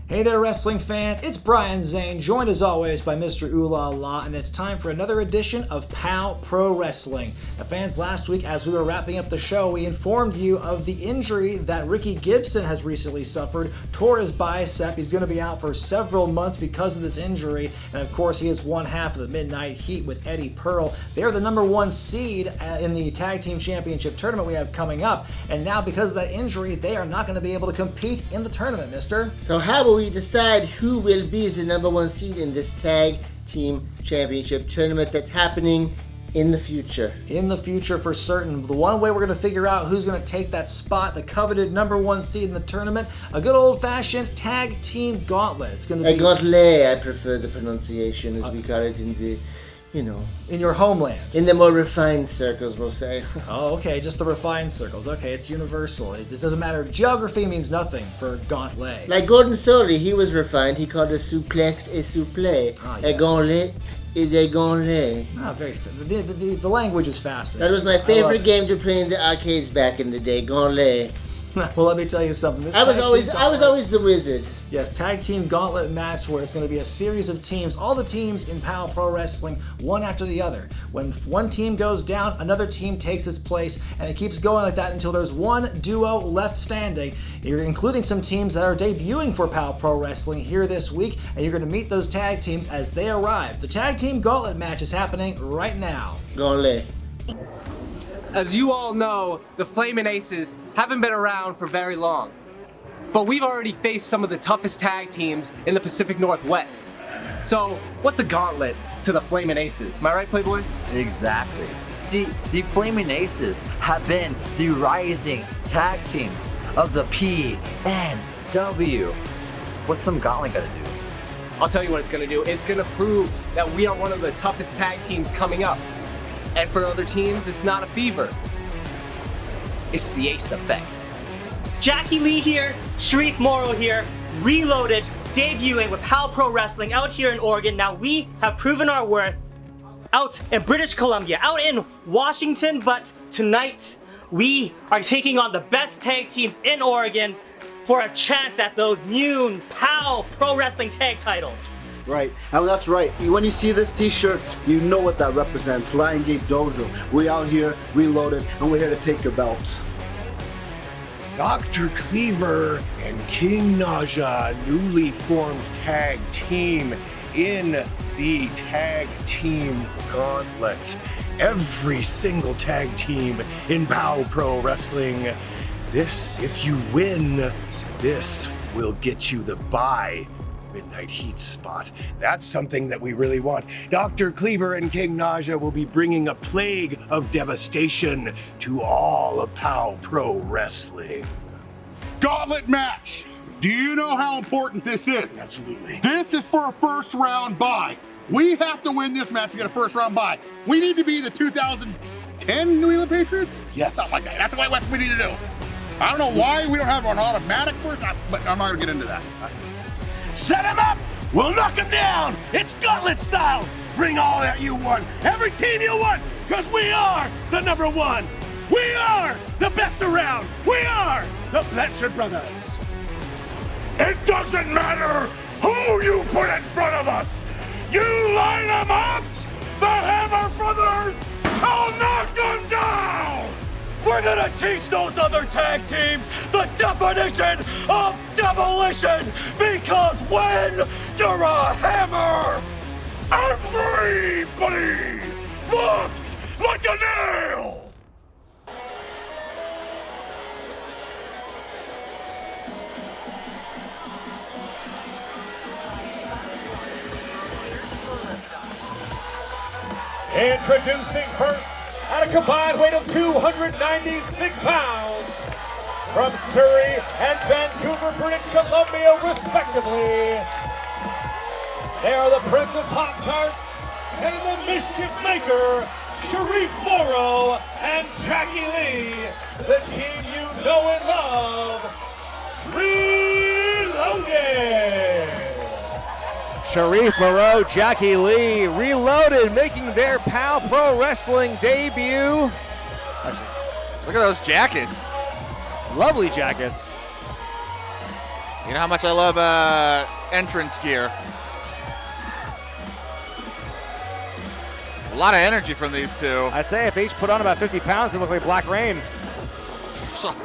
Hey there, wrestling fans. It's Brian Zane, joined as always by Mr. Ooh La La, and it's time for another edition of POW Pro Wrestling. Now, fans, last week as we were wrapping up the show, we informed you of the injury that Ricky Gibson has recently suffered. Tore his bicep. He's going to be out for several months because of this injury, and of course he is one half of the Midnight Heat with Eddie Pearl. They're the number one seed in the Tag Team Championship tournament we have coming up, and now because of that injury, they are not going to be able to compete in the tournament, mister. So how will we decide who will be the number one seed in this Tag Team Championship tournament that's happening in the future? In the future, for certain. The one way we're going to figure out who's going to take that spot, the coveted number one seed in the tournament, a good old-fashioned Tag Team Gauntlet. It's going to be... A Gauntlet, I prefer the pronunciation as we call it in the, in your homeland. In the more refined circles, we'll say. Oh, okay, just the refined circles. Okay, it's universal. It just doesn't matter. Geography means nothing for Gauntlet. Like Gordon Solie, he was refined. He called a suplex a soufflé. Yes. A gauntlet is a gauntlet. Very the language is fascinating. That was my favorite game to play in the arcades back in the day, Gauntlet. Well, let me tell you something. I was always the wizard. Yes, Tag Team Gauntlet match where it's going to be a series of teams, all the teams in POW Pro Wrestling, one after the other. When one team goes down, another team takes its place, and it keeps going like that until there's one duo left standing. You're including some teams that are debuting for POW Pro Wrestling here this week, and you're going to meet those tag teams as they arrive. The Tag Team Gauntlet match is happening right now. Gauntlet. As you all know, the Flamin' Aces haven't been around for very long. But we've already faced some of the toughest tag teams in the Pacific Northwest. So, what's a gauntlet to the Flamin' Aces? Am I right, Playboy? Exactly. See, the Flamin' Aces have been the rising tag team of the PNW. What's some gauntlet gonna do? I'll tell you what it's gonna do. It's gonna prove that we are one of the toughest tag teams coming up. And for other teams, it's not a fever. It's the Ace Effect. Jackie Lee here, Sharif Morrow here, Reloaded, debuting with POW Pro Wrestling out here in Oregon. Now we have proven our worth out in British Columbia, out in Washington, but tonight we are taking on the best tag teams in Oregon for a chance at those new POW Pro Wrestling tag titles. Right, and that's right. When you see this t-shirt, you know what that represents. Lion Gate Dojo. We're out here, Reloaded, and we're here to take your belts. Dr. Cleaver and King Naja, newly formed tag team in the Tag Team Gauntlet. Every single tag team in POW Pro Wrestling. This, if you win, this will get you the bye Midnight Heat spot. That's something that we really want. Dr. Cleaver and King Naja will be bringing a plague of devastation to all of POW Pro Wrestling. Gauntlet match. Do you know how important this is? Absolutely. This is for a first round bye. We have to win this match to get a first round bye. We need to be the 2010 New England Patriots? Yes. Something like that. That's what we need to do. I don't know why we don't have an automatic first, but I'm not gonna get into that. Set him up! We'll knock him down! It's Gauntlet style! Bring all that you want! Every team you want! Because we are the number one! We are the best around! We are the Blanchards brothers! It doesn't matter who you put in front of us! You line them up! The Hammer brothers! I'll knock them down! We're gonna teach those other tag teams the definition of demolition, because when you're a hammer, everybody looks like a nail! Introducing first, at a combined weight of 296 pounds, from Surrey and Vancouver, British Columbia, respectively. They are the Prince of Pop-Tarts and the Mischief Maker, Sharif Morrow and Jackie Lee, the team you know and love, Reloaded! Sharif Morrow, Jackie Lee, Reloaded, making their POW Pro Wrestling debut. Look at those jackets. Lovely jackets. You know how much I love entrance gear. A lot of energy from these two. I'd say if they each put on about 50 pounds, they look like Black Rain. Suck.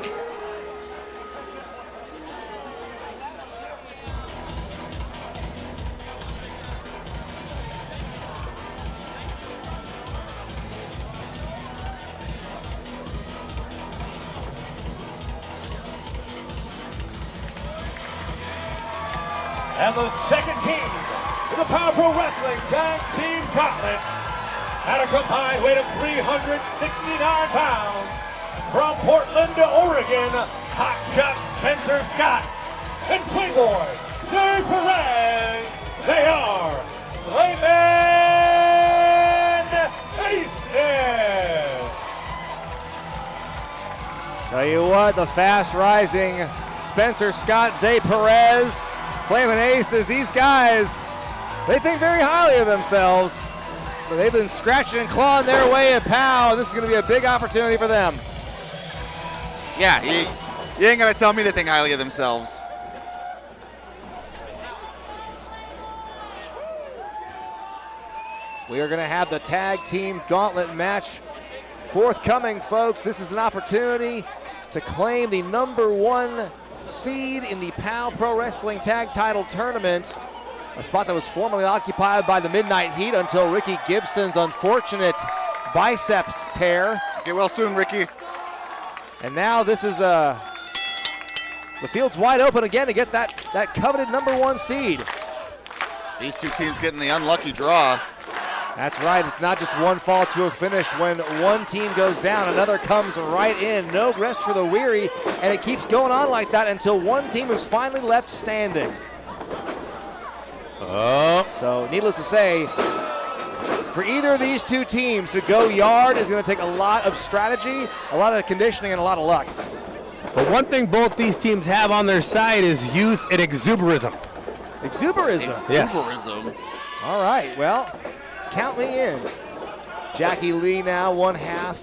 And the second team in the Power Pro Wrestling Tag Team Gauntlet at a combined weight of 369 pounds from Portland, Oregon, hotshot Spencer Scott and Playboy Zay Perez. They are Flamin' Aces. Tell you what, the fast rising Spencer Scott, Zay Perez, Flamin' Aces, these guys, they think very highly of themselves, but they've been scratching and clawing their way at POW. This is going to be a big opportunity for them. Yeah, you ain't gonna tell me they think highly of themselves. We are going to have the tag team gauntlet match forthcoming, folks. This is an opportunity to claim the #1 seed in the POW Pro Wrestling Tag Title Tournament, a spot that was formerly occupied by the Midnight Heat until Ricky Gibson's unfortunate biceps tear. Get well soon, Ricky. And now this is the field's wide open again to get that coveted #1 seed. These two teams getting the unlucky draw. That's right, it's not just one fall to a finish. When one team goes down, another comes right in. No rest for the weary, and it keeps going on like that until one team is finally left standing. So needless to say, for either of these two teams to go yard is going to take a lot of strategy, a lot of conditioning, and a lot of luck. But one thing both these teams have on their side is youth and exuberism. Exuberism? Yes. Exuberism. All right, well, count me in. Jackie Lee now, one half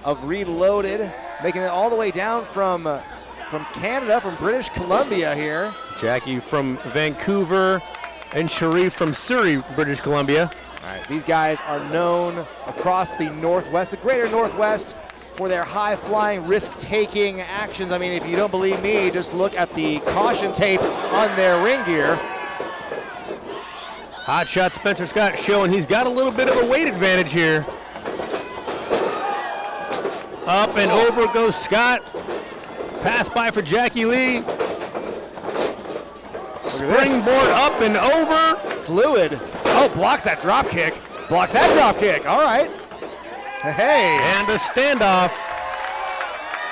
of Reloaded, making it all the way down from Canada, from British Columbia here. Jackie from Vancouver and Sharif from Surrey, British Columbia. All right, these guys are known across the Northwest, the greater Northwest, for their high-flying, risk-taking actions. I mean, if you don't believe me, just look at the caution tape on their ring gear. Hot shot Spencer Scott showing he's got a little bit of a weight advantage here. Up and over goes Scott. Pass by for Jackie Lee. Springboard up and over. Fluid. Oh, blocks that drop kick. Blocks that drop kick. All right. Hey. And a standoff.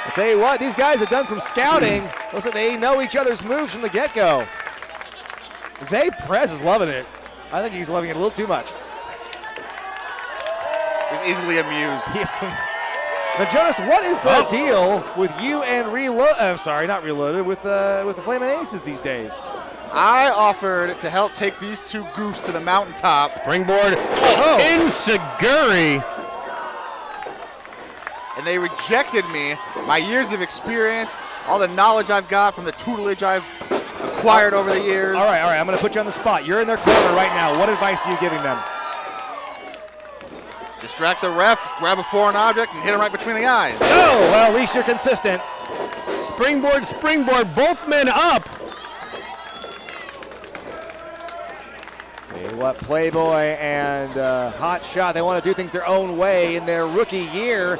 I'll tell you what, these guys have done some scouting. Looks like they know each other's moves from the get-go. Zay Perez is loving it. I think he's loving it a little too much. He's easily amused. Now, Jonas, what is the deal with you and not Reloaded, with the Flamin' Aces these days? I offered to help take these two goofs to the mountaintop. Springboard Enziguri. And they rejected me. My years of experience, all the knowledge I've got from the tutelage I've acquired over the years. All right, I'm going to put you on the spot. You're in their corner right now. What advice are you giving them? Distract the ref, grab a foreign object, and hit him right between the eyes. Oh, well, at least you're consistent. Springboard, both men up. Tell you what, Playboy and Hot Shot, they want to do things their own way in their rookie year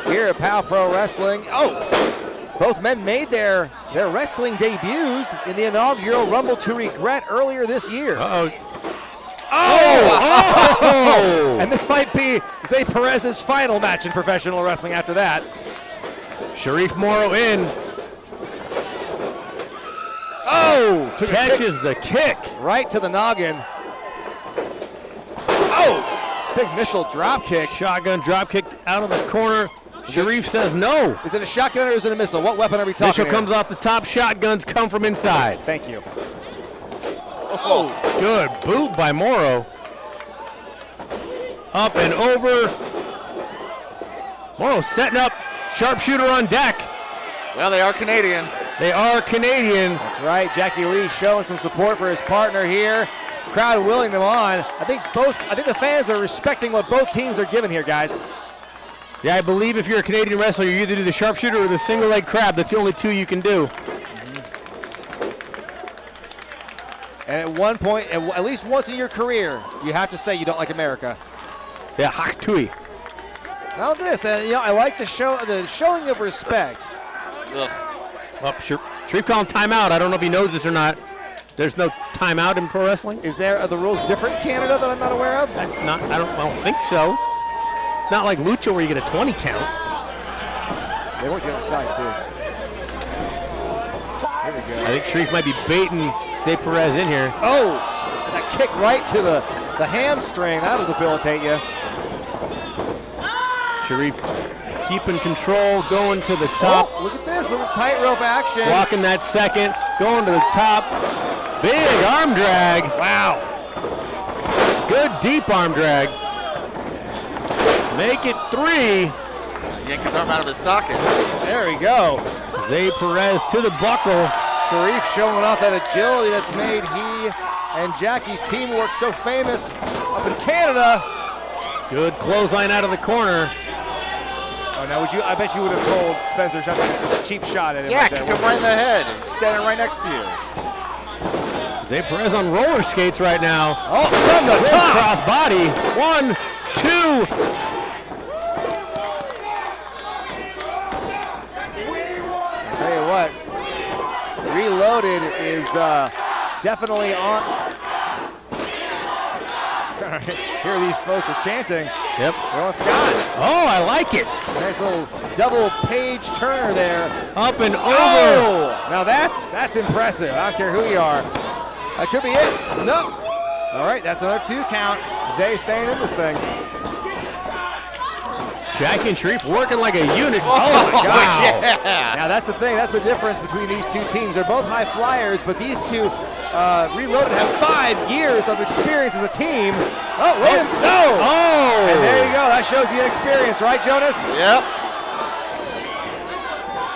here at POW Pro Wrestling. Oh, both men made their wrestling debuts in the inaugural Rumble to Regret earlier this year. Uh-oh. Oh! And this might be Zay Perez's final match in professional wrestling after that. Sharif Morrow in. Oh! Catches the kick. Right to the noggin. Oh! Big missile drop kick. Shotgun drop kick out of the corner. Sharif says no. Is it a shotgun or is it a missile? What weapon are we talking Missile here? comes off the top. Shotguns come from inside. Thank you. Oh, good boot by Morrow. Up and over. Morrow setting up. Sharpshooter on deck. Well, they are Canadian. They are Canadian. That's right. Jackie Lee showing some support for his partner here. Crowd willing them on. I think the fans are respecting what both teams are giving here, guys. Yeah, I believe if you're a Canadian wrestler, you either do the sharpshooter or the single leg crab. That's the only two you can do. And at one point, at least once in your career, you have to say you don't like America. Yeah, hak tui. Now this, I like the showing of respect. Ugh. Oh, Sharif calling timeout. I don't know if he knows this or not. There's no timeout in pro wrestling. Are the rules different in Canada that I'm not aware of? I don't think so. It's not like Lucha where you get a 20 count. They work the other side too. Here we go. I think Sharif might be baiting Zay Perez in here. Oh, that kick right to the hamstring. That'll debilitate you. Sharif keeping control, going to the top. Oh, look at this, little tightrope action. Blocking that second, going to the top. Big arm drag. Wow. Good deep arm drag. Make it 3. Yank his arm out of his socket. There we go. Zay Perez to the buckle. Sharif showing off that agility that's made he and Jackie's teamwork so famous up in Canada. Good clothesline out of the corner. Oh, now I bet you would have told Spencer Shepard it's a cheap shot at him. Yeah, right kick there. him right in the head. He's standing right next to you. Zay Perez on roller skates right now. Oh, from the top. Cross body. 1, 2. I'll tell you what, Reloaded is definitely on. Here these folks are chanting. Yep. They're on Scott. Oh, I like it. Nice little double page turner there. Up and over. Oh, now that's impressive. I don't care who you are. That could be it. Nope. All right, that's another 2 count. Zay staying in this thing. Jackie and Sharif working like a unit. Oh my God. Yeah. Now that's the thing. That's the difference between these two teams. They're both high flyers, but these two Reloaded have 5 years of experience as a team. Oh, wait a minute. No! Oh! And there you go. That shows the experience, right, Jonas? Yep.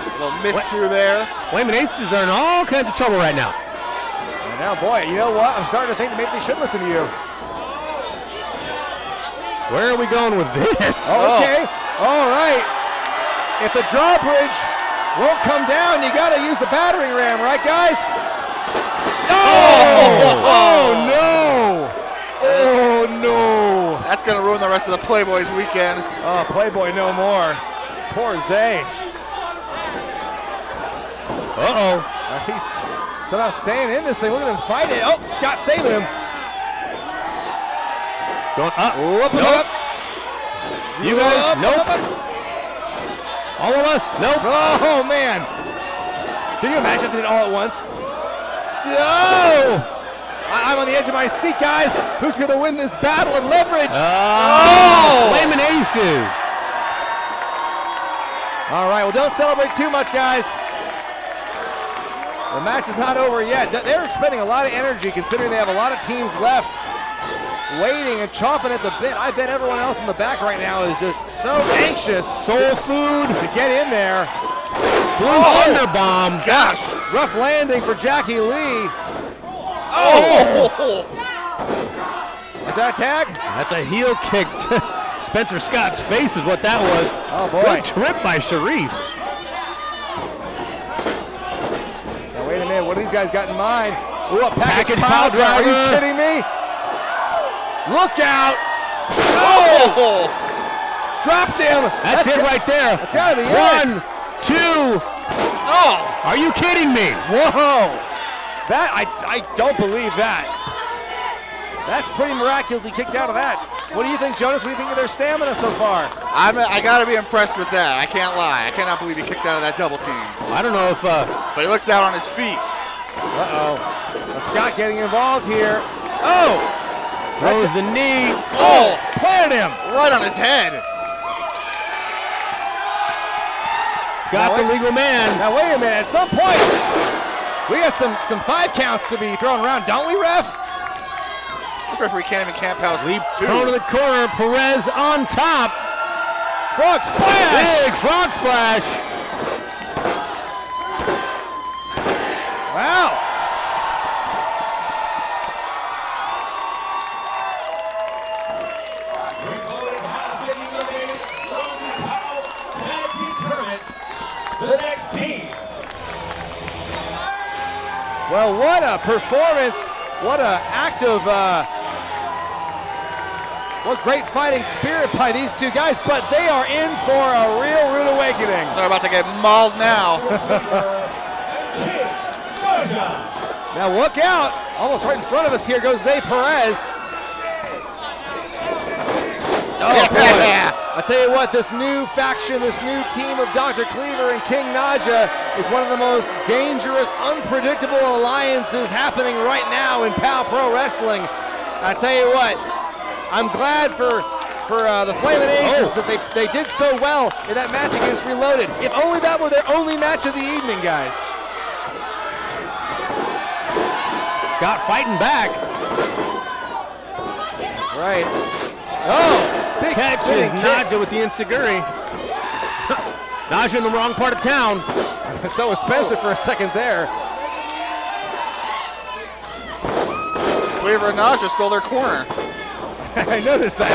A little miscue there. Flamin' Aces are in all kinds of trouble right now. And now, boy, you know what? I'm starting to think that maybe they should listen to you. Where are we going with this? Okay. All right. If the drawbridge won't come down, you got to use the battering ram, right, guys? Oh no! Oh no! That's gonna ruin the rest of the Playboys weekend. Oh, Playboy no more. Poor Zay. He's somehow staying in this thing. Look at him fight it. Oh, Scott saving him. Going up. Nope. You guys? Nope. All of us? Nope. Oh man! Can you imagine if they did it all at once? No! I'm on the edge of my seat, guys. Who's going to win this battle of leverage? Flamin' Aces. All right, well, don't celebrate too much, guys. The match is not over yet. They're expending a lot of energy considering they have a lot of teams left waiting and chomping at the bit. I bet everyone else in the back right now is just so anxious. Soul food to get in there. Blue Thunder Bomb. Gosh. Rough landing for Jackie Lee. Is that a tag? That's a heel kick to Spencer Scott's face is what that was. Oh, boy. Good trip by Sharif. Now, wait a minute. What do these guys got in mind? Ooh, a package pile driver. Are you driver. kidding me? Look out. Oh! Dropped him. That's it right there. That's got to be 1, 2. Oh! Are you kidding me? Whoa. That, I don't believe that. That's pretty miraculously kicked out of that. What do you think, Jonas? What do you think of their stamina so far? I got to be impressed with that. I can't lie. I cannot believe he kicked out of that double team. I don't know if... But he looks down on his feet. Uh-oh. Well, Scott getting involved here. Oh! Throws the knee. Oh! Planted him! Right on his head. Scott, the legal man. Now, wait a minute. At some point, we got some 5 counts to be thrown around, don't we, ref? This referee can't even camp house. Leap thrown to the corner. Perez on top. Frog splash! Big frog splash. Well, what a performance. What a act of, what great fighting spirit by these two guys, but they are in for a real rude awakening. They're about to get mauled now. Now look out. Almost right in front of us here goes Zay Perez. Oh boy. I tell you what, this new faction, this new team of Dr. Cleaver and King Naja is one of the most dangerous, unpredictable alliances happening right now in POW Pro Wrestling. I tell you what, I'm glad for the Flamin' Aces that they did so well in that match against Reloaded. If only that were their only match of the evening, guys. Scott fighting back. That's right. Oh! Big catches Naja with the enziguri. Naja in the wrong part of town. So was Spencer for a second there. Cleaver and Naja stole their corner. I noticed that.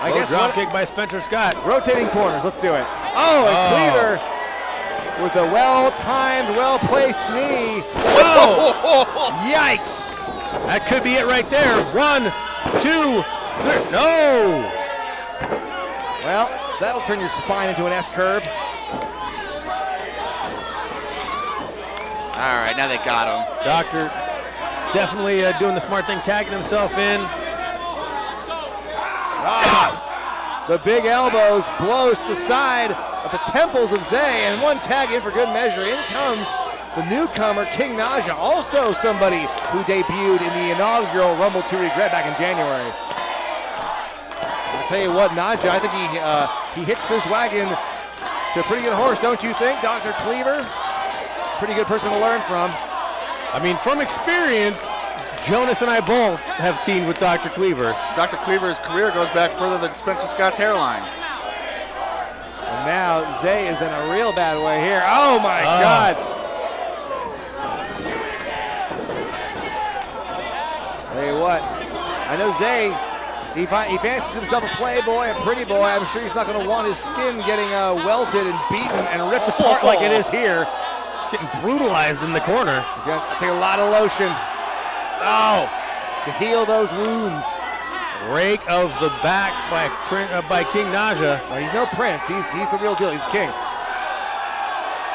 I guess drop kick by Spencer Scott. Rotating corners, let's do it. Oh, and Cleaver with a well-timed, well-placed knee. Oh! Yikes! That could be it right there. 1, 2, 3. No! Well, that'll turn your spine into an S-curve. All right, now they got him. Doctor definitely doing the smart thing, tagging himself in. The big elbows, blows to the side of the temples of Zay, and one tag in for good measure. In comes the newcomer, King Naja, also somebody who debuted in the inaugural Rumble to Regret back in January. I'll tell you what, Naja, I think he hitched his wagon to a pretty good horse, don't you think, Dr. Cleaver? Pretty good person to learn from. I mean, from experience, Jonas and I both have teamed with Dr. Cleaver. Dr. Cleaver's career goes back further than Spencer Scott's hairline. And now Zay is in a real bad way here. Oh my God. Tell you what, I know Zay, he fancies himself a playboy, a pretty boy. I'm sure he's not going to want his skin getting welted and beaten and ripped apart like it is here. He's getting brutalized in the corner. He's going to take a lot of lotion. Oh, to heal those wounds. Rake of the back by King Naja. No, he's no prince. He's the real deal. He's king.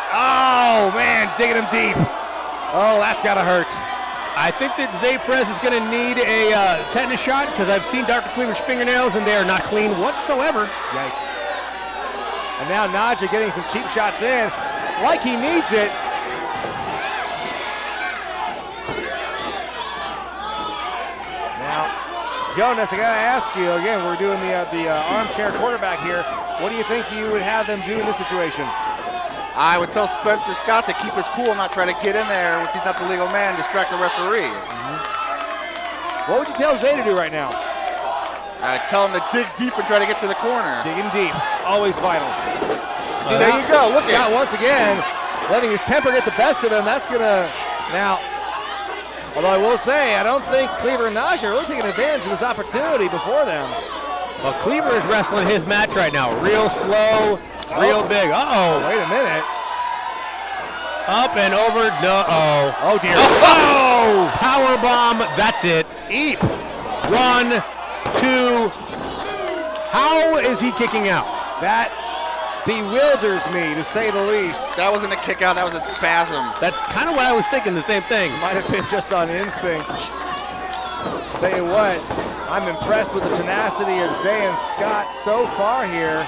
Oh man, digging him deep. Oh, that's gotta hurt. I think that Zay Perez is going to need a tetanus shot because I've seen Dr. Cleaver's fingernails and they are not clean whatsoever. Yikes. And now Naja getting some cheap shots in, like he needs it. Now, Jonas, I gotta ask you again. We're doing the armchair quarterback here. What do you think you would have them do in this situation? I would tell Spencer Scott to keep his cool, not try to get in there if he's not the legal man, distract the referee. What would you tell Zay to do right now? Tell him to dig deep and try to get to the corner. Digging deep, always vital. See, there you go. Look Scott once again letting his temper get the best of him. That's gonna now. Although I will say, I don't think Cleaver and Naja are really taking advantage of this opportunity before them. Well, Cleaver is wrestling his match right now. Real slow, real big. Uh-oh. Wait a minute. Up and over. No-oh. Oh, dear. Oh! Power bomb. That's it. Eep. 1, 2. How is he kicking out? That bewilders me, to say the least. That wasn't a kick out, that was a spasm. That's kind of what I was thinking, the same thing. Might have been just on instinct. Tell you what, I'm impressed with the tenacity of Zay and Scott so far here.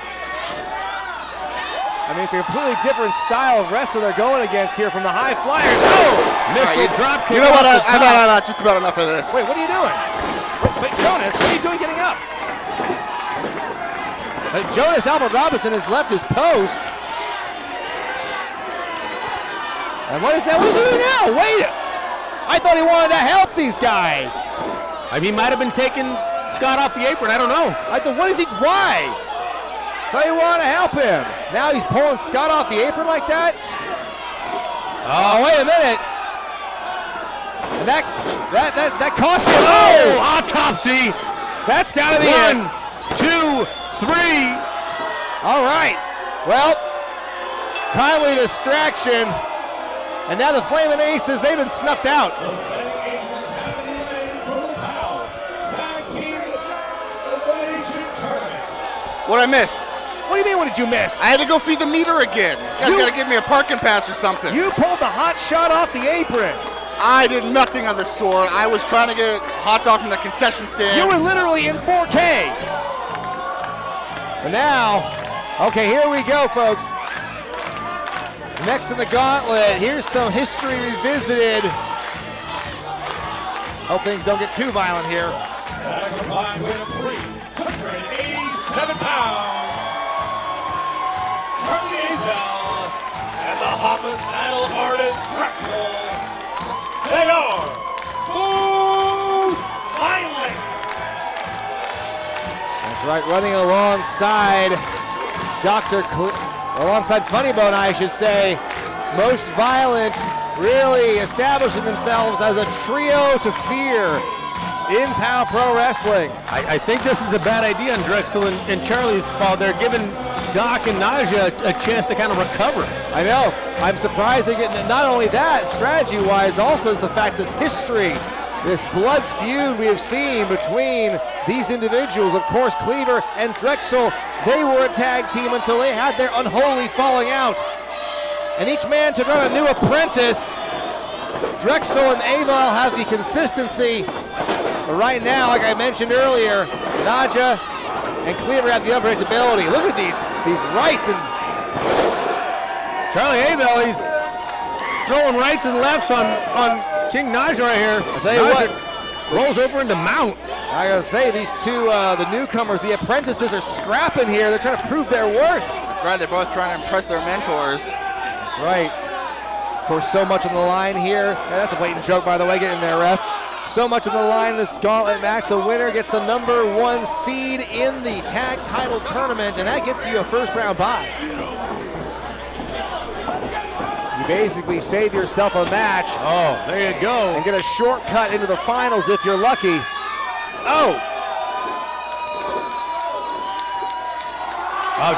I mean, it's a completely different style of wrestler they're going against here from the high flyers. Oh! Missile drop kick. You know what, I'm just about enough of this. Wait, what are you doing? Wait, Jonas, what are you doing getting up? Jonas Albert Robinson has left his post. And what is that? What is he doing now? Wait! I thought he wanted to help these guys. He might have been taking Scott off the apron. I don't know. I thought, what is he? Why? Thought he wanted to help him. Now he's pulling Scott off the apron like that. Oh, wait a minute. And that cost him. Oh, autopsy. That's got to be 1, 2, 3. All right. Well, timely distraction. And now the Flamin' Aces, they've been snuffed out. What'd I miss? What do you mean, what did you miss? I had to go feed the meter again. You guys gotta give me a parking pass or something. You pulled the hot shot off the apron. I did nothing on the store. I was trying to get a hot dog from the concession stand. You were literally in 4K. But now, okay, here we go, folks. Next in the gauntlet, here's some history revisited. Hope things don't get too violent here. At a combined weight of 387 pounds, Charlie and the homicidal artist Drexel. They are most violent. That's right, running alongside alongside Funny Bone, I should say. Most violent, really establishing themselves as a trio to fear in POW Pro Wrestling. I think this is a bad idea on Drexel and Charlie's fault. They're giving Doc and Naja a chance to kind of recover. I know. I'm surprised they get not only that, strategy-wise, also the fact this history, this blood feud we have seen between these individuals. Of course, Cleaver and Drexel, they were a tag team until they had their unholy falling out. And each man took on a new apprentice. Drexel and Aval have the consistency. But right now, like I mentioned earlier, Naja and Cleaver have the unpredictability. Look at these rights, and Charlie Aval, he's throwing rights and lefts on King Naja right here. I'll tell you what, rolls over into mount. I gotta say, these two, the newcomers, the apprentices are scrapping here. They're trying to prove their worth. That's right, they're both trying to impress their mentors. That's right. Of course, so much on the line here. Yeah, that's a blatant joke, by the way, get in there, ref. So much on the line in this gauntlet match. The winner gets the #1 seed in the tag title tournament, and that gets you a first round bye. You basically save yourself a match. Oh, there you go. And get a shortcut into the finals if you're lucky. Oh!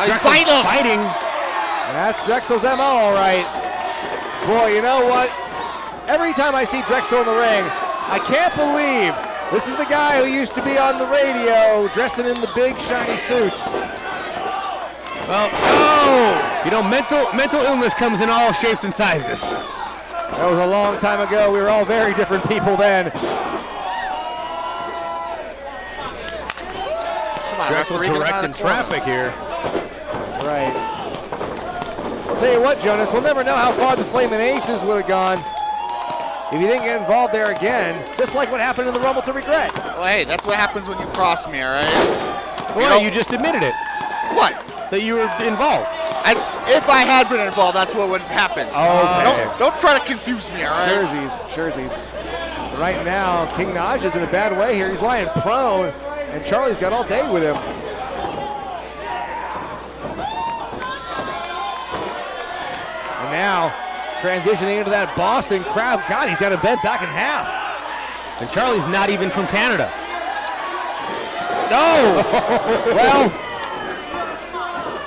Drexel's fighting. And that's Drexel's MO, all right. Boy, you know what? Every time I see Drexel in the ring, I can't believe this is the guy who used to be on the radio dressing in the big shiny suits. Well, you know, mental illness comes in all shapes and sizes. That was a long time ago. We were all very different people then. Drexel directing traffic here. That's right. I'll tell you what, Jonas, we'll never know how far the Flamin' Aces would have gone if you didn't get involved there again, just like what happened in the Rumble to Regret. Well, hey, that's what happens when you cross me, all right? Well, you just admitted it. What? That you were involved. If I had been involved, that's what would have happened. Okay. Don't try to confuse me, all right? Sherzies. Right now, King Naja's in a bad way here. He's lying prone, and Charlie's got all day with him. And now, transitioning into that Boston crab. God, he's got him bent back in half. And Charlie's not even from Canada. No! Well,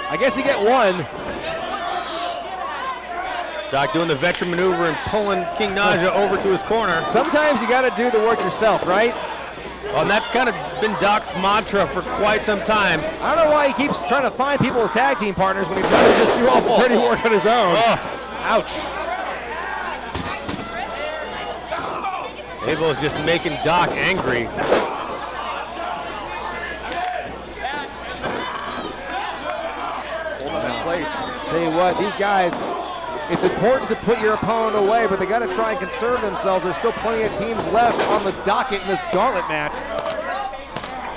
I guess you get one. Doc doing the veteran maneuver and pulling King Naja over to his corner. Sometimes you got to do the work yourself, right? Well, and that's kind of been Doc's mantra for quite some time. I don't know why he keeps trying to find people as tag team partners when he'd rather just do all the dirty work on his own. Ouch. Abel's just making Doc angry. Hold him in place. Tell you what, these guys, it's important to put your opponent away, but they got to try and conserve themselves. There's still plenty of teams left on the docket in this gauntlet match.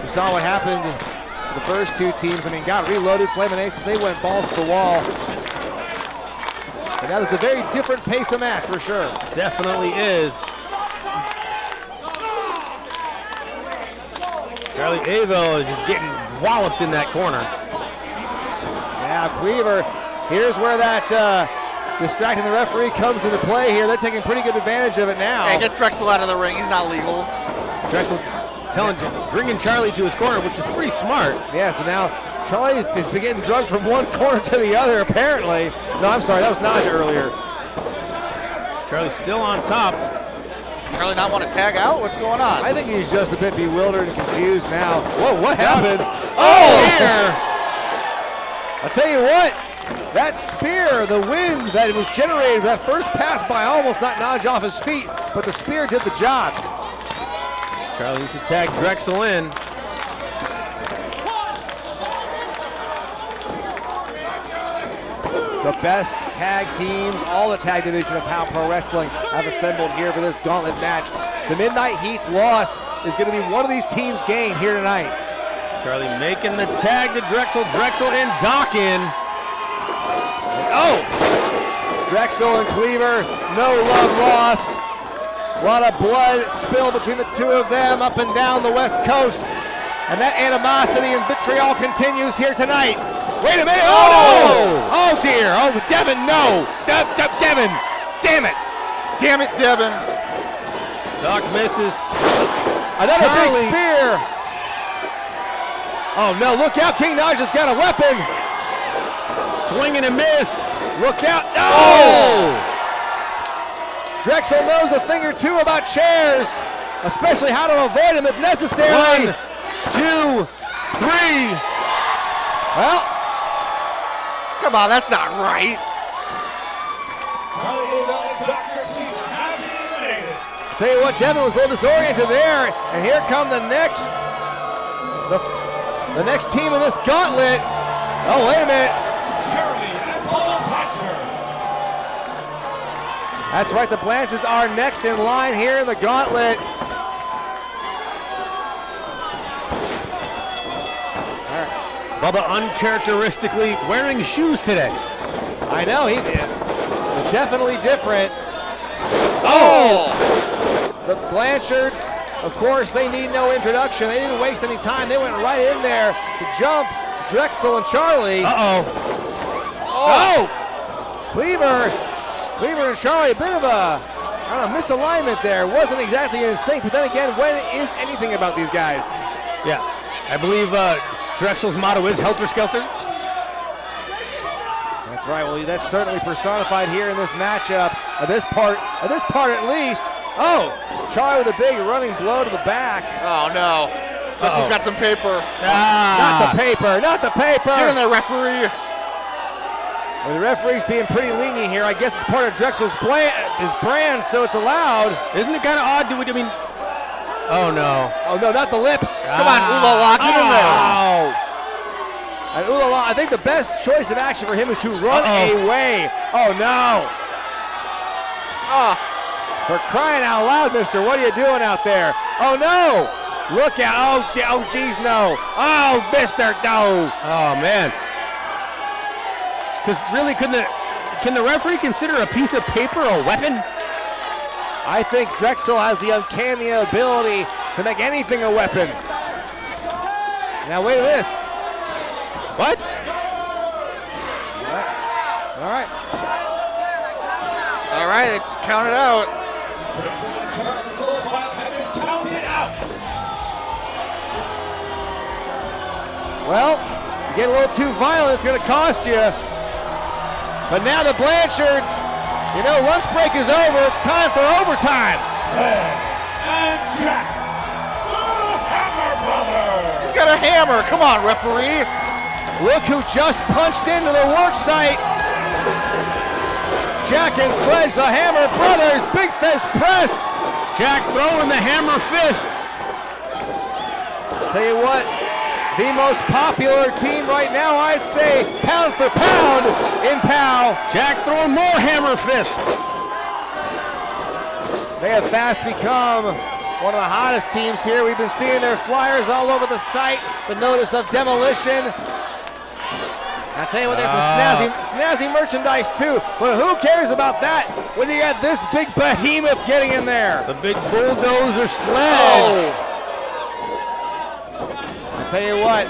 We saw what happened to the first two teams. I mean, got reloaded. Flamin' Aces, they went balls to the wall. And that is a very different pace of match for sure. Definitely is. Charlie Abel is just getting walloped in that corner. Now Cleaver, here's where that distracting the referee comes into play here. They're taking pretty good advantage of it now. Hey, get Drexel out of the ring. He's not legal. Drexel bringing Charlie to his corner, which is pretty smart. Yeah, so now Charlie is getting drugged from one corner to the other, apparently. No, I'm sorry, that was Naja earlier. Charlie still on top. Charlie not want to tag out? What's going on? I think he's just a bit bewildered and confused now. Whoa, what happened? Oh, here! I'll tell you what, that spear, the wind that was generated, that first pass by almost not nudge off his feet, but the spear did the job. Charlie needs to tag Drexel in. The best tag teams, all the tag division of POW Pro Wrestling have assembled here for this gauntlet match. The Midnight Heat's loss is going to be one of these teams' gain here tonight. Charlie making the tag to Drexel. Drexel and Dawkin. Oh! Drexel and Cleaver, no love lost. A lot of blood spilled between the two of them up and down the West Coast. And that animosity and vitriol continues here tonight. Wait a minute, oh no! Oh dear, oh Devin, no! Devin, damn it! Damn it, Devin. Doc misses. Another big Charlie. spear. Oh no, look out, King Naj has got a weapon. Swing and a miss. Look out, oh! Drexel knows a thing or two about chairs, especially how to avoid them if necessary. 1, 2, 3. Well, come on, that's not right. I'll tell you what, Devin was a little disoriented there, and here come the next team in this gauntlet. Oh, wait a minute. That's right, the Blanchards are next in line here in the gauntlet. Bubba uncharacteristically wearing shoes today. I know, he is definitely different. Oh! The Blanchards, of course, they need no introduction. They didn't waste any time. They went right in there to jump Drexel and Charlie. Uh-oh. Oh! Cleaver and Charlie, a bit of a, I don't know, misalignment there. Wasn't exactly in sync, but then again, when is anything about these guys? Yeah, I believe Drexel's motto is Helter Skelter. That's right, well, that's certainly personified here in this matchup. This part at least. Oh, Charlie with a big running blow to the back. Oh no, Drexel's got some paper. Not the paper. Get in there, referee. Well, the referee's being pretty lenient here. I guess it's part of Drexel's his brand, so it's allowed. Isn't it kind of odd? Oh no. Oh no, not the lips. Come on, Ulala, get in there. And Ulala, I think the best choice of action for him is to run away. Oh no. For crying out loud, mister, what are you doing out there? Oh no. Look out. Oh geez, no. Oh, mister, no. Oh man. Because really, can the referee consider a piece of paper a weapon? I think Drexel has the uncanny ability to make anything a weapon. Now wait a minute. What? All right. All right, count it out. Well, you get a little too violent, it's going to cost you. But now the Blanchards, you know, lunch break is over. It's time for overtime. And Jack, the Hammer Brothers. He's got a hammer. Come on, referee. Look who just punched into the work site. Jack and Sledge, the Hammer Brothers, big fist press. Jack throwing the hammer fists. Tell you what, the most popular team right now, I'd say, pound for pound in POW. Jack throwing more hammer fists. They have fast become one of the hottest teams here. We've been seeing their flyers all over the site. The notice of demolition. I'll tell you what, they have some snazzy merchandise too, but who cares about that when you got this big behemoth getting in there? The big bulldozer Sledge. I'll tell you what.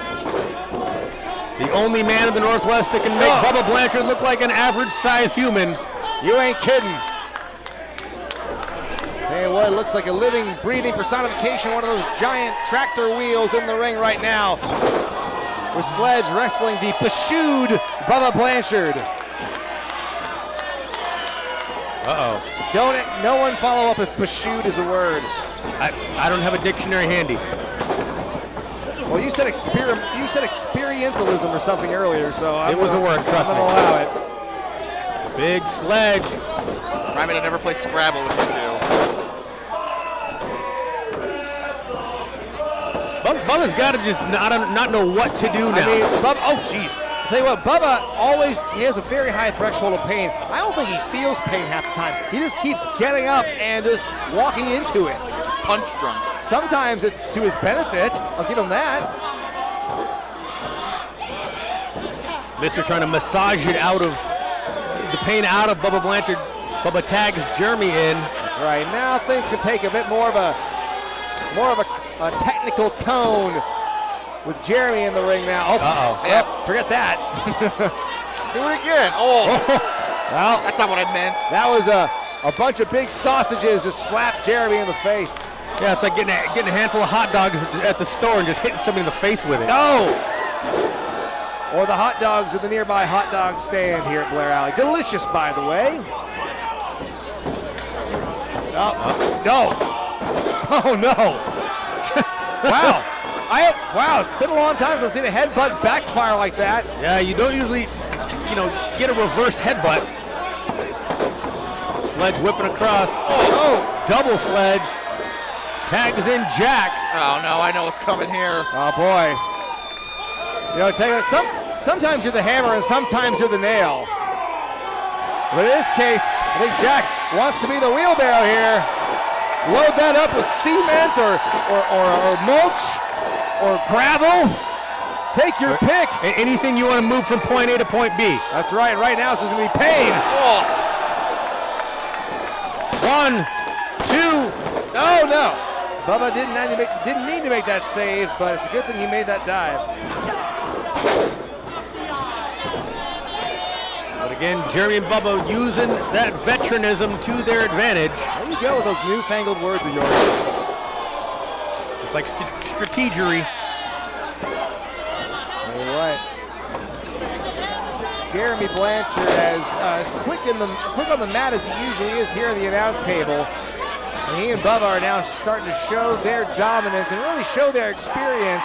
The only man in the Northwest that can make Bubba Blanchard look like an average-sized human. You ain't kidding. Tell you what, it looks like a living, breathing personification, one of those giant tractor wheels in the ring right now. With Sledge wrestling the pursued Bubba Blanchard. Uh-oh. No one follow up if pursued is a word. I don't have a dictionary handy. Well, you said experientialism or something earlier, so it was a word. Trust me. I'm gonna allow it. Big sledge. Remind me to never play Scrabble with you two. Bubba's got to just not know what to do now. I mean, Bubba, oh jeez. I'll tell you what, Bubba he has a very high threshold of pain. I don't think he feels pain half the time. He just keeps getting up and just walking into it. Punch drunk. Sometimes it's to his benefit. I'll give him that. Mister trying to massage it out of the pain out of Bubba Blanchard. Bubba tags Jeremy in. That's right. Now things can take a bit more of a technical tone with Jeremy in the ring now. Oh, yep. Forget that. Do it again. Oh. Well, that's not what I meant. That was a bunch of big sausages just slapped Jeremy in the face. Yeah, it's like getting a handful of hot dogs at the store and just hitting somebody in the face with it. No! Or the hot dogs at the nearby hot dog stand here at Blair Alley. Delicious, by the way. Oh, no. Oh, no. Wow. Wow, it's been a long time since I've seen a headbutt backfire like that. Yeah, you don't usually, get a reverse headbutt. Sledge whipping across. Oh, double sledge. Tags in Jack. Oh, no, I know what's coming here. Oh, boy. Tell you what, sometimes you're the hammer and sometimes you're the nail. But in this case, I think Jack wants to be the wheelbarrow here. Load that up with cement or mulch or gravel. Take your pick. Anything you want to move from point A to point B. That's right. Right now, so it's going to be pain. Oh. 1, 2. Oh, no. Bubba didn't need to make that save, but it's a good thing he made that dive. But again, Jeremy and Bubba using that veteranism to their advantage. There you go with those newfangled words of yours. Just like strategery. All right. Jeremy Blanchard as quick on the mat as he usually is here at the announce table. And he and Bubba are now starting to show their dominance and really show their experience,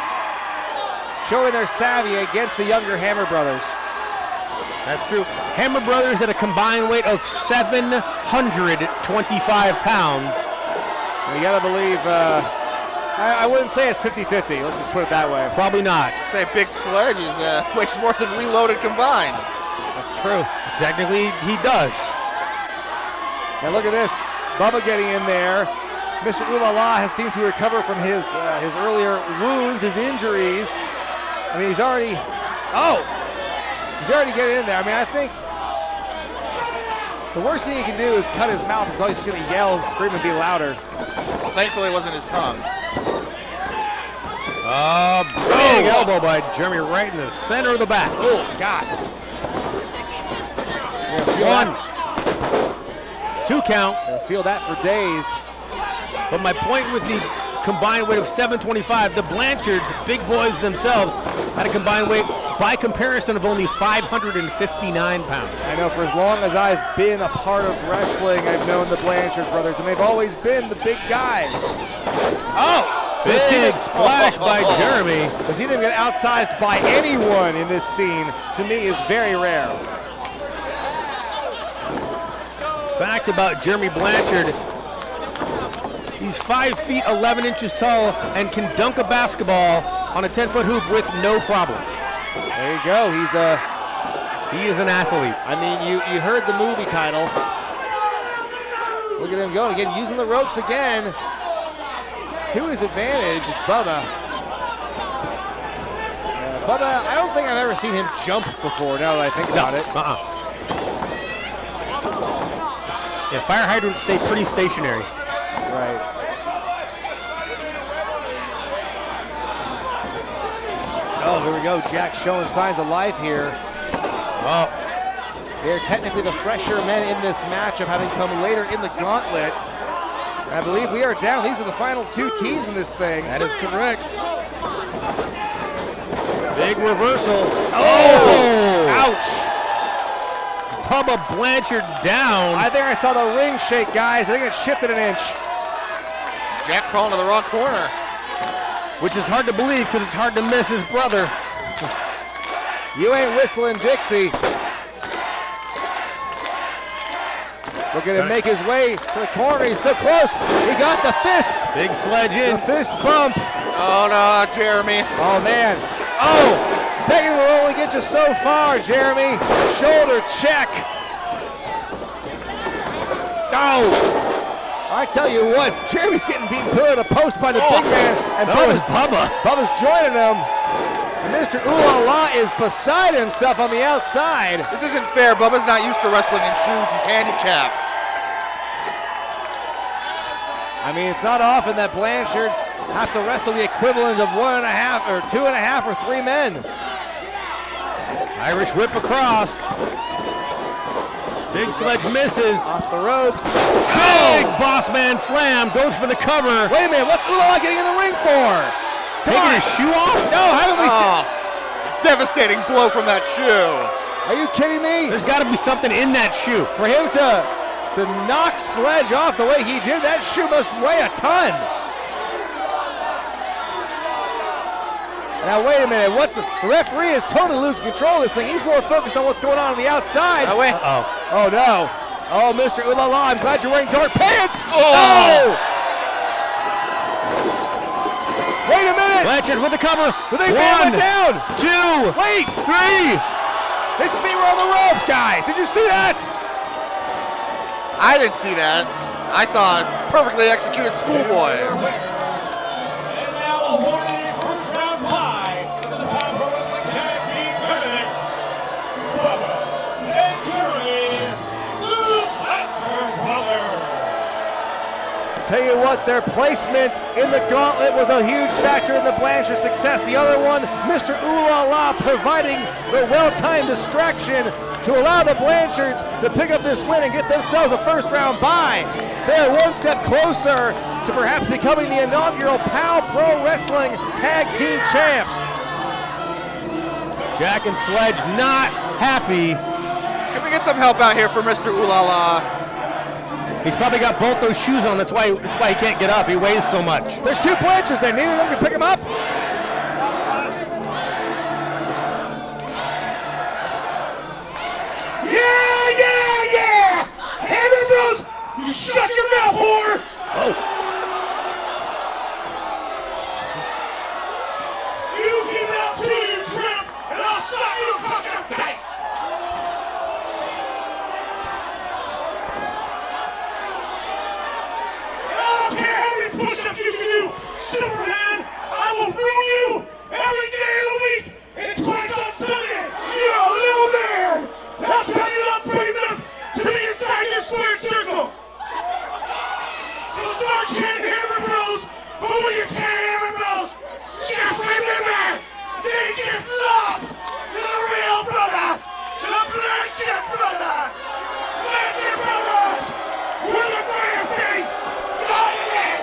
showing their savvy against the younger Hammer Brothers. That's true. Hammer Brothers at a combined weight of 725 pounds. You gotta believe, I wouldn't say it's 50-50, let's just put it that way. Probably not. Say Big Sledge weighs more than Reloaded combined. That's true. Technically, he does. Now look at this. Bubba getting in there. Mr. Ooh La La has seemed to recover from his earlier wounds, his injuries. I mean, he's already getting in there. I mean, I think the worst thing he can do is cut his mouth. He's always just going to yell and scream and be louder. Well, thankfully, it wasn't his tongue. Big elbow by Jeremy right in the center of the back. Oh, God. 1, 2 count. I'll feel that for days. But my point with the combined weight of 725, the Blanchards, big boys themselves, had a combined weight by comparison of only 559 pounds. I know, for as long as I've been a part of wrestling, I've known the Blanchard brothers, and they've always been the big guys. Oh! Big splash by Jeremy. To see them get outsized by anyone in this scene, to me, is very rare. Fact about Jeremy Blanchard, he's 5 feet 11 inches tall and can dunk a basketball on a 10-foot hoop with no problem. There you go. He is an athlete. I mean, you heard the movie title. Look at him going again, using the ropes again. To his advantage is Bubba. Bubba, I don't think I've ever seen him jump before, now that I think about it. Yeah, fire hydrants stay pretty stationary. Right. Oh, here we go. Jack showing signs of life here. Oh. They're technically the fresher men in this matchup, having come later in the Gauntlet. I believe we are down. These are the final 2 teams in this thing. That is correct. Big reversal. Oh! Ouch! Bubba Blanchard down. I think I saw the ring shake, guys. I think it shifted an inch. Jack crawling to the wrong corner. Which is hard to believe because it's hard to miss his brother. You ain't whistling Dixie. Looking to make his way to the corner. He's so close. He got the fist. Big sledge in. The fist bump. Oh no, Jeremy. Oh man. Oh, Peggy will only get you so far, Jeremy. Shoulder check. Oh. I tell you what, Jeremy's getting beaten pillar to post by the big man, and so is Bubba. Bubba's joining him. And Mr. Ooh La La is beside himself on the outside. This isn't fair. Bubba's not used to wrestling in shoes. He's handicapped. I mean, it's not often that Blanchards have to wrestle the equivalent of 1.5 or 2.5 or 3 men. Irish whip across. Big sledge misses. Off the ropes. Big boss man slam. Goes for the cover. Wait a minute. What's Ooh La La getting in the ring for? Taking his shoe off? No, haven't we seen? Devastating blow from that shoe. Are you kidding me? There's got to be something in that shoe. For him to knock Sledge off the way he did, that shoe must weigh a ton. Now wait a minute, the referee is totally losing control of this thing. He's more focused on what's going on the outside. Oh, wait. Oh no. Oh, Mr. Ooh La La, I'm glad you're wearing dark pants. Oh! Wait a minute. Blanchard with the cover. The big man went down. 2. Wait. 3. His feet were on the ropes, guys. Did you see that? I didn't see that. I saw a perfectly executed schoolboy. And now awarded a first round bye in the POW Pro Wrestling Tag Team Tournament. Bubba and Jeremy, the Blanchards brothers. Tell you what, their placement in the gauntlet was a huge factor in the Blanchard success. The other one, Mr. Ooh La La, providing the well-timed distraction to allow the Blanchards to pick up this win and get themselves a first-round bye. They're one step closer to perhaps becoming the inaugural POW Pro Wrestling Tag Team Champs. Jack and Sledge not happy. Can we get some help out here for Mr. Ooh La La? He's probably got both those shoes on. That's why he can't get up. He weighs so much. There's 2 Blanchards there. Neither of them can pick him up. Yeah! Hammer Bros, you shut your mouth, whore! Oh. You keep it up to you, tramp, and I'll suck you across your face! And I don't care how many push-ups you can do, Superman, I will ruin you every day of the week and twice on Sunday. You're a little man! I'll tell you not brave enough to be inside this squared circle! So start chanting Hammer Bros, but when you chant Hammer Bros, just remember, they just lost to the real brothers, to the Blanchard brothers! Blanchard brothers were the greatest thing going in!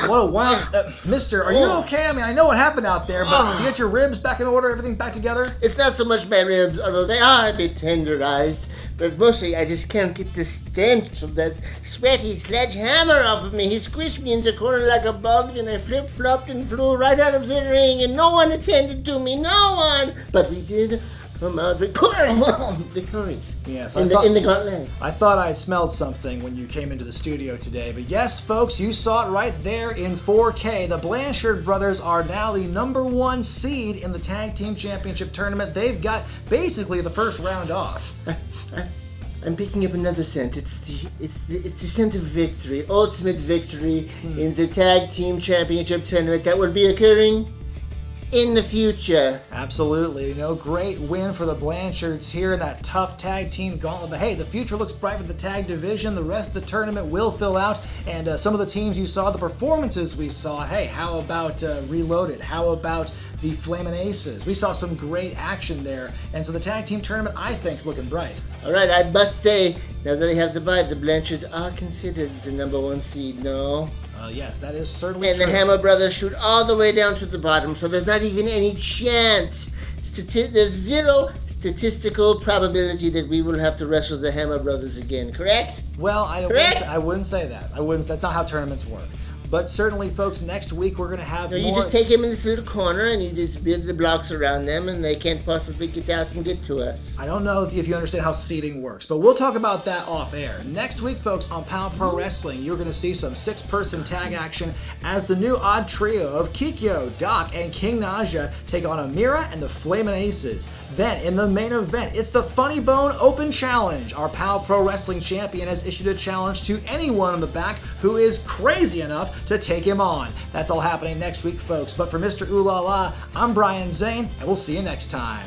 What a wild... Mister, are you okay? I mean, I know what happened out there, but do you get your ribs back in order, everything back together? It's not so much my ribs, although they are a bit tenderized, but mostly I just can't get the stench of that sweaty sledgehammer off of me. He squished me into a corner like a bug, and I flip-flopped and flew right out of the ring, and no one attended to me, no one! But we did come out victorious. Yes, in the gauntlet. I thought I smelled something when you came into the studio today, but yes, folks, you saw it right there in 4K. The Blanchard brothers are now the #1 seed in the Tag Team Championship Tournament. They've got basically the first round off. I'm picking up another scent. It's the scent of victory, ultimate victory in the Tag Team Championship Tournament that will be occurring in the future. Absolutely. Great win for the Blanchards here in that tough tag team gauntlet. But hey, the future looks bright for the tag division. The rest of the tournament will fill out. And some of the teams you saw, the performances we saw, hey, how about Reloaded? How about the Flamin' Aces? We saw some great action there. And so the tag team tournament, I think, is looking bright. All right, I must say, now that they have the bye, the Blanchards are considered the #1 seed, no? Yes, that is certainly true. And the Hammer brothers shoot all the way down to the bottom, so there's not even any chance. There's zero statistical probability that we will have to wrestle the Hammer Brothers again, correct? Well, I wouldn't say that. That's not how tournaments work. But certainly, folks, next week we're going to have You more... just take them in this little corner and you just build the blocks around them and they can't possibly get out and get to us. I don't know if you understand how seating works, but we'll talk about that off air. Next week, folks, on POW Pro Wrestling, you're going to see some 6-person tag action as the new odd trio of Kikyo, Doc, and King Naja take on Amira and the Flamin' Aces. Then, in the main event, it's the Funny Bone Open Challenge. Our POW Pro Wrestling champion has issued a challenge to anyone in the back who is crazy enough to take him on. That's all happening next week, folks. But for Mr. Ooh La La, I'm Brian Zane, and we'll see you next time.